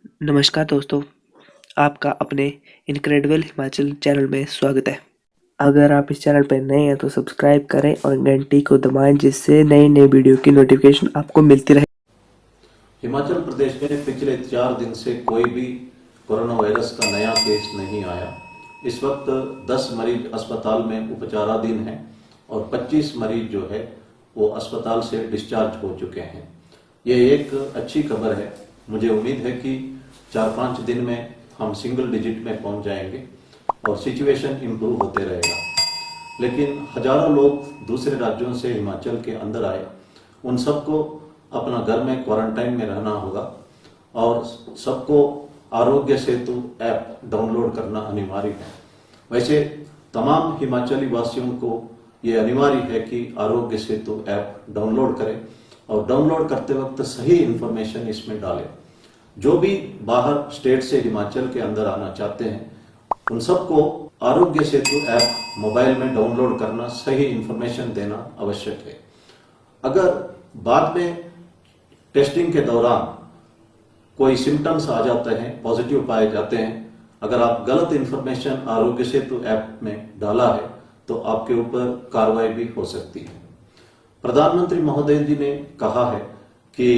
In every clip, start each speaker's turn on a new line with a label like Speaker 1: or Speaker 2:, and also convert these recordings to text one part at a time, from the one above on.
Speaker 1: नमस्कार दोस्तों, आपका अपने इनक्रेडिबल हिमाचल चैनल में स्वागत है। अगर आप इस चैनल पर नए हैं तो सब्सक्राइब करें और घंटी को दबाएं जिससे नई नई वीडियो की नोटिफिकेशन आपको मिलती रहे।
Speaker 2: हिमाचल प्रदेश में पिछले 4 दिन से कोई भी कोरोना वायरस का नया केस नहीं आया। इस वक्त 10 मरीज अस्पताल में उपचाराधीन हैं और 25 मरीज जो है वो अस्पताल से डिस्चार्ज हो चुके हैं। ये एक अच्छी खबर है। मुझे उम्मीद है कि 4-5 दिन में हम सिंगल डिजिट में पहुंच जाएंगे और सिचुएशन इम्प्रूव होते रहेगा। लेकिन हजारों लोग दूसरे राज्यों से हिमाचल के अंदर आए, उन सबको अपना घर में क्वारंटाइन में रहना होगा और सबको आरोग्य सेतु ऐप डाउनलोड करना अनिवार्य है। वैसे तमाम हिमाचली वासियों को ये अनिवार्य है कि आरोग्य सेतु ऐप डाउनलोड करें और डाउनलोड करते वक्त सही इंफॉर्मेशन इसमें डालें। जो भी बाहर स्टेट से हिमाचल के अंदर आना चाहते हैं उन सबको आरोग्य सेतु ऐप मोबाइल में डाउनलोड करना, सही इंफॉर्मेशन देना आवश्यक है। अगर बाद में टेस्टिंग के दौरान कोई सिम्टम्स आ जाते हैं, पॉजिटिव पाए जाते हैं, अगर आप गलत इंफॉर्मेशन आरोग्य सेतु ऐप में डाला है तो आपके ऊपर कार्रवाई भी हो सकती है। प्रधानमंत्री महोदय जी ने कहा है कि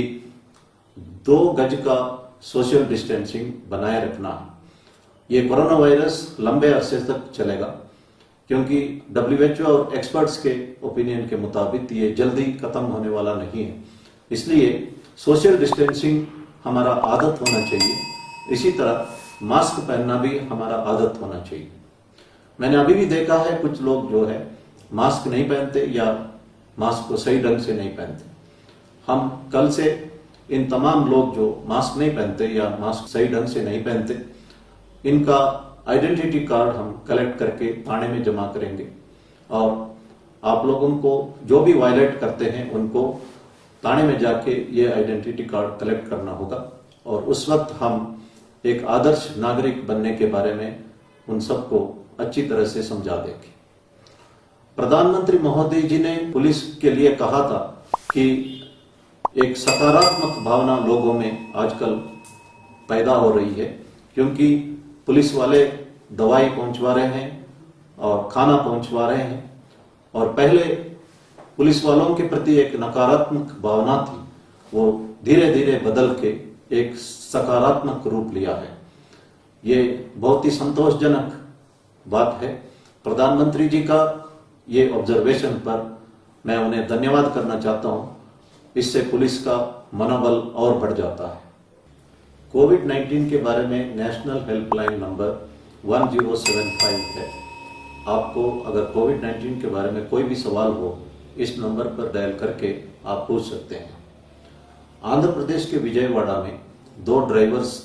Speaker 2: 2 गज का सोशल डिस्टेंसिंग बनाए रखना है। ये कोरोना वायरस लंबे अरसे तक चलेगा क्योंकि WHO और एक्सपर्ट्स के ओपिनियन के मुताबिक ये जल्दी खत्म होने वाला नहीं है। इसलिए सोशल डिस्टेंसिंग हमारा आदत होना चाहिए। इसी तरह मास्क पहनना भी हमारा आदत होना चाहिए। मैंने अभी भी देखा है कुछ लोग जो है मास्क नहीं पहनते या मास्क को सही ढंग से नहीं पहनते। हम कल से इन तमाम लोग जो मास्क नहीं पहनते या मास्क सही ढंग से नहीं पहनते, इनका आइडेंटिटी कार्ड हम कलेक्ट करके थाने में जमा करेंगे और आप लोगों को जो भी वायलेट करते हैं उनको थाने में जाके ये आइडेंटिटी कार्ड कलेक्ट करना होगा और उस वक्त हम एक आदर्श नागरिक बनने के बारे में उन सबको अच्छी तरह से समझा देंगे। प्रधानमंत्री महोदय जी ने पुलिस के लिए कहा था कि एक सकारात्मक भावना लोगों में आजकल पैदा हो रही है क्योंकि पुलिस वाले दवाई पहुंचवा रहे हैं और खाना पहुंचवा रहे हैं और पहले पुलिस वालों के प्रति एक नकारात्मक भावना थी, वो धीरे धीरे बदल के एक सकारात्मक रूप लिया है। ये बहुत ही संतोषजनक बात है। प्रधानमंत्री जी का ये ऑब्जर्वेशन पर मैं उन्हें धन्यवाद करना चाहता हूं। इससे पुलिस का मनोबल और बढ़ जाता है। कोविड-19 के बारे में नेशनल हेल्पलाइन नंबर 1075 है। आपको अगर कोविड-19 के बारे में कोई भी सवाल हो, इस नंबर पर डायल करके आप पूछ सकते हैं। आंध्र प्रदेश के विजयवाड़ा में 2 ड्राइवर्स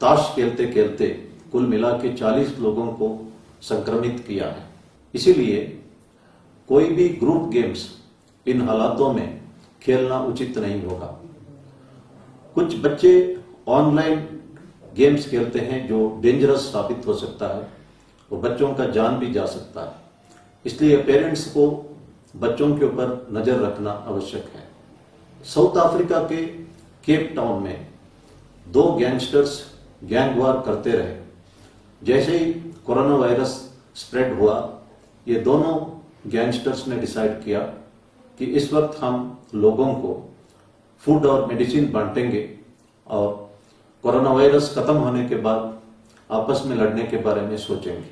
Speaker 2: ताश खेलते खेलते कुल मिला के 40 लोगों को संक्रमित किया है। इसीलिए कोई भी ग्रुप गेम्स इन हालातों में खेलना उचित नहीं होगा। कुछ बच्चे ऑनलाइन गेम्स खेलते हैं जो डेंजरस साबित हो सकता है और बच्चों का जान भी जा सकता है। इसलिए पेरेंट्स को बच्चों के ऊपर नजर रखना आवश्यक है। साउथ अफ्रीका के केप टाउन में 2 गैंगस्टर्स गैंग वार करते रहे। जैसे ही कोरोना वायरस स्प्रेड हुआ, ये दोनों गैंगस्टर्स ने डिसाइड किया कि इस वक्त हम लोगों को फूड और मेडिसिन बांटेंगे और कोरोना वायरस खत्म होने के बाद आपस में लड़ने के बारे में सोचेंगे।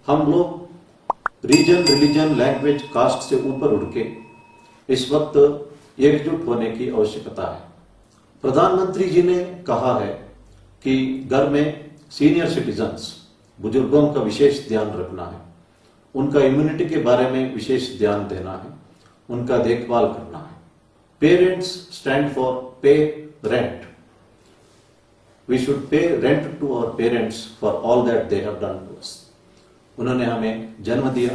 Speaker 2: हम लोग रीजन, रिलीजन, लैंग्वेज, कास्ट से ऊपर उठ के इस वक्त एकजुट होने की आवश्यकता है। प्रधानमंत्री जी ने कहा है कि घर में सीनियर सिटीजन्स, बुजुर्गों का विशेष ध्यान रखना है, उनका इम्यूनिटी के बारे में विशेष ध्यान देना है, उनका देखभाल करना है। Parents stand for pay rent. We should pay rent to our parents for all that they have done to us. उन्होंने हमें जन्म दिया,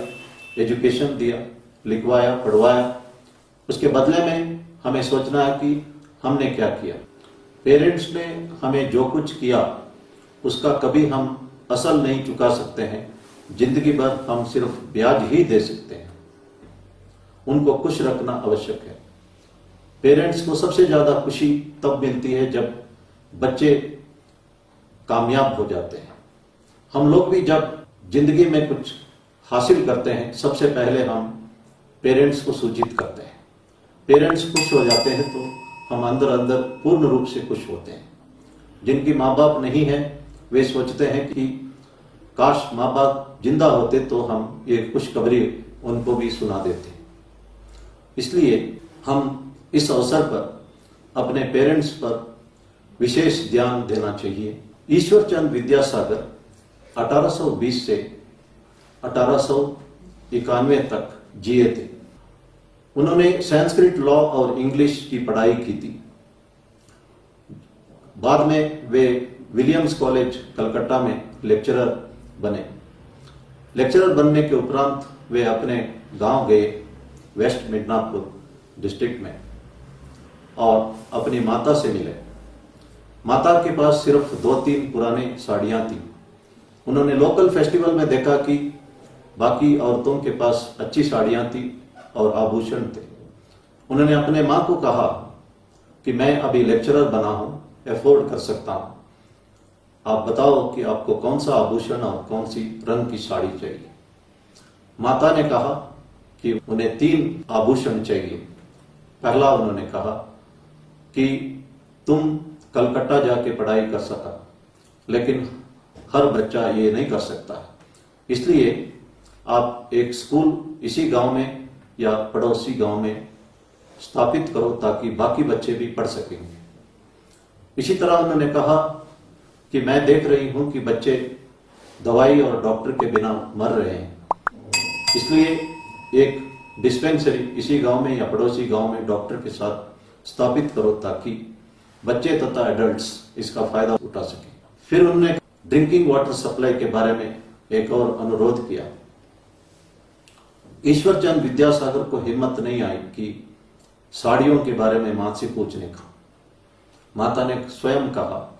Speaker 2: एजुकेशन दिया, लिखवाया, पढ़वाया, उसके बदले में हमें सोचना है कि हमने क्या किया। पेरेंट्स ने हमें जो कुछ किया उसका कभी हम असल नहीं चुका सकते हैं। जिंदगी भर हम सिर्फ ब्याज ही दे सकते हैं। उनको खुश रखना आवश्यक है। पेरेंट्स को सबसे ज्यादा खुशी तब मिलती है जब बच्चे कामयाब हो जाते हैं। हम लोग भी जब जिंदगी में कुछ हासिल करते हैं, सबसे पहले हम पेरेंट्स को सूचित करते हैं। पेरेंट्स खुश हो जाते हैं तो हम अंदर अंदर पूर्ण रूप से खुश होते हैं। जिनकी माँ बाप नहीं है वे सोचते हैं कि काश माँ बाप जिंदा होते तो हम ये खुशखबरी उनको भी सुना देते। इसलिए हम इस अवसर पर अपने पेरेंट्स पर विशेष ध्यान देना चाहिए। ईश्वरचंद विद्यासागर 1820 से 1891 तक जिए थे। उन्होंने संस्कृत लॉ और इंग्लिश की पढ़ाई की थी। बाद में वे विलियम्स कॉलेज कलकत्ता में लेक्चरर बने। लेक्चरर बनने के उपरांत वे अपने गांव गए वेस्ट मिदनापुर डिस्ट्रिक्ट में और अपनी माता से मिले। माता के पास सिर्फ 2-3 पुरानी साड़ियां थी। उन्होंने लोकल फेस्टिवल में देखा कि बाकी औरतों के पास अच्छी साड़ियां थी और आभूषण थे। उन्होंने अपने माँ को कहा कि मैं अभी लेक्चरर बना हूं, अफोर्ड कर सकता हूं, आप बताओ कि आपको कौन सा आभूषण और कौन सी रंग की साड़ी चाहिए। माता ने कहा कि उन्हें 3 आभूषण चाहिए। पहला उन्होंने कहा कि तुम कलकत्ता जाके पढ़ाई कर सका, लेकिन हर बच्चा ये नहीं कर सकता, इसलिए आप एक स्कूल इसी गांव में या पड़ोसी गांव में स्थापित करो ताकि बाकी बच्चे भी पढ़ सकेंगे। इसी तरह उन्होंने कहा कि मैं देख रही हूं कि बच्चे दवाई और डॉक्टर के बिना मर रहे हैं, इसलिए एक डिस्पेंसरी इसी गांव में या पड़ोसी गांव में डॉक्टर के साथ स्थापित करो ताकि बच्चे तथा एडल्ट्स इसका फायदा उठा सकें। फिर उन्होंने ड्रिंकिंग वाटर सप्लाई के बारे में एक और अनुरोध किया। ईश्वरचंद विद्यासागर को हिम्मत नहीं आई कि साड़ियों के बारे में मां से पूछने का। माता ने स्वयं कहा,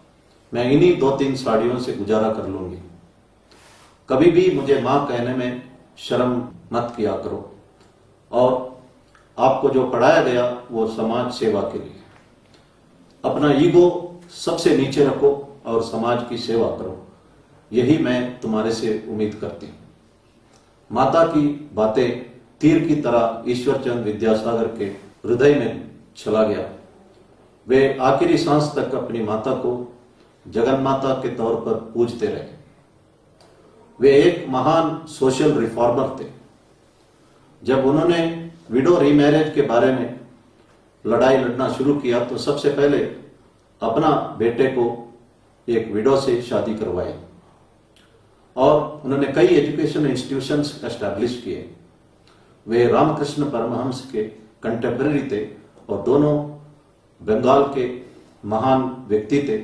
Speaker 2: मैं इन्हीं 2-3 साड़ियों से गुजारा कर लूंगी, कभी भी मुझे मां कहने में शर्म मत किया करो, और आपको जो पढ़ाया गया वो समाज सेवा के लिए। अपना ईगो सबसे नीचे रखो और समाज की सेवा करो, यही मैं तुम्हारे से उम्मीद करती हूं। माता की बातें तीर की तरह ईश्वरचंद विद्यासागर के हृदय में चला गया। वे आखिरी सांस तक अपनी माता को जगन माता के तौर पर पूजते रहे। वे एक महान सोशल रिफॉर्मर थे। जब उन्होंने विडो रीमैरिज के बारे में लड़ाई लड़ना शुरू किया तो सबसे पहले अपना बेटे को एक विडो से शादी करवाई और उन्होंने कई एजुकेशन इंस्टीट्यूशंस एस्टैब्लिश किए। वे रामकृष्ण परमहंस के कंटेम्पररी थे और दोनों बंगाल के महान व्यक्ति थे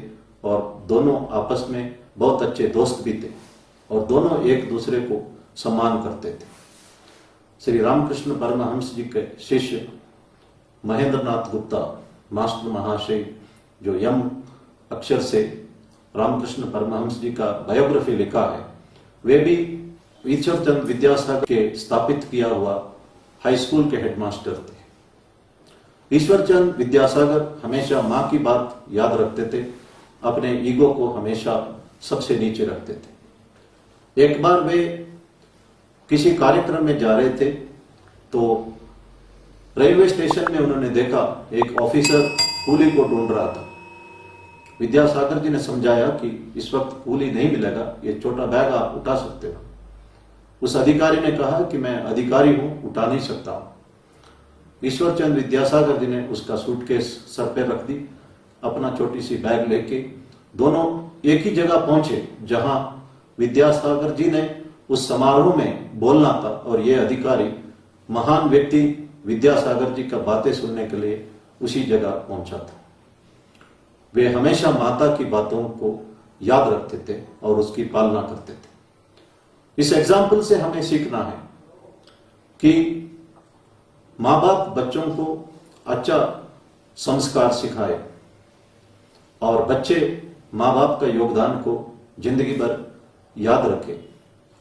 Speaker 2: और दोनों आपस में बहुत अच्छे दोस्त भी थे और दोनों एक दूसरे को सम्मान करते थे। श्री रामकृष्ण परमहंस जी के शिष्य महेंद्रनाथ गुप्ता मास्टर महाशय, जो यम अक्षर से रामकृष्ण परमहंस जी का बायोग्राफी लिखा है, वे भी ईश्वरचंद विद्यासागर के स्थापित किया हुआ हाई स्कूल के हेडमास्टर थे। ईश्वरचंद विद्यासागर हमेशा मां की बात याद रखते थे, अपने ईगो को हमेशा सबसे नीचे रखते थे। एक बार वे किसी कार्यक्रम में जा रहे थे तो रेलवे स्टेशन में उन्होंने देखा एक ऑफिसर कूली को ढूंढ रहा था। विद्यासागर जी ने समझाया कि इस वक्त कूली नहीं मिलेगा, ये छोटा बैग आप उठा सकते हो। उस अधिकारी ने कहा कि मैं अधिकारी हूं, उठा नहीं सकता हूं। ईश्वरचंद विद्यासागर जी ने उसका सूटकेस सर पे रख दी, अपना छोटी सी बैग लेके दोनों एक ही जगह पहुंचे जहां विद्यासागर जी ने उस समारोह में बोलना था और ये अधिकारी महान व्यक्ति विद्यासागर जी का बातें सुनने के लिए उसी जगह पहुंचा था। वे हमेशा माता की बातों को याद रखते थे और उसकी पालना करते थे। इस एग्जाम्पल से हमें सीखना है कि माँ बाप बच्चों को अच्छा संस्कार सिखाए और बच्चे माँ बाप का योगदान को जिंदगी भर याद रखें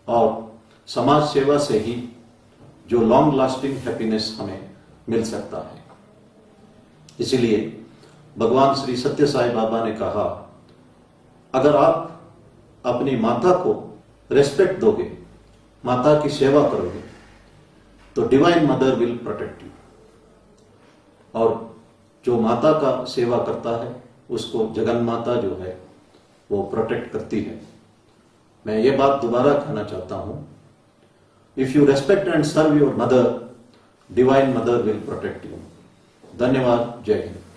Speaker 2: और समाज सेवा से ही जो लॉन्ग लास्टिंग हैप्पीनेस हमें मिल सकता है। इसीलिए भगवान श्री सत्य साई बाबा ने कहा, अगर आप अपनी माता को रेस्पेक्ट दोगे, माता की सेवा करोगे, तो divine mother will protect you. और जो माता का सेवा करता है उसको जगन माता जो है वो प्रोटेक्ट करती है। मैं ये बात दोबारा कहना चाहता हूं, if you respect and serve your mother, divine mother will protect you. धन्यवाद। जय हिंद।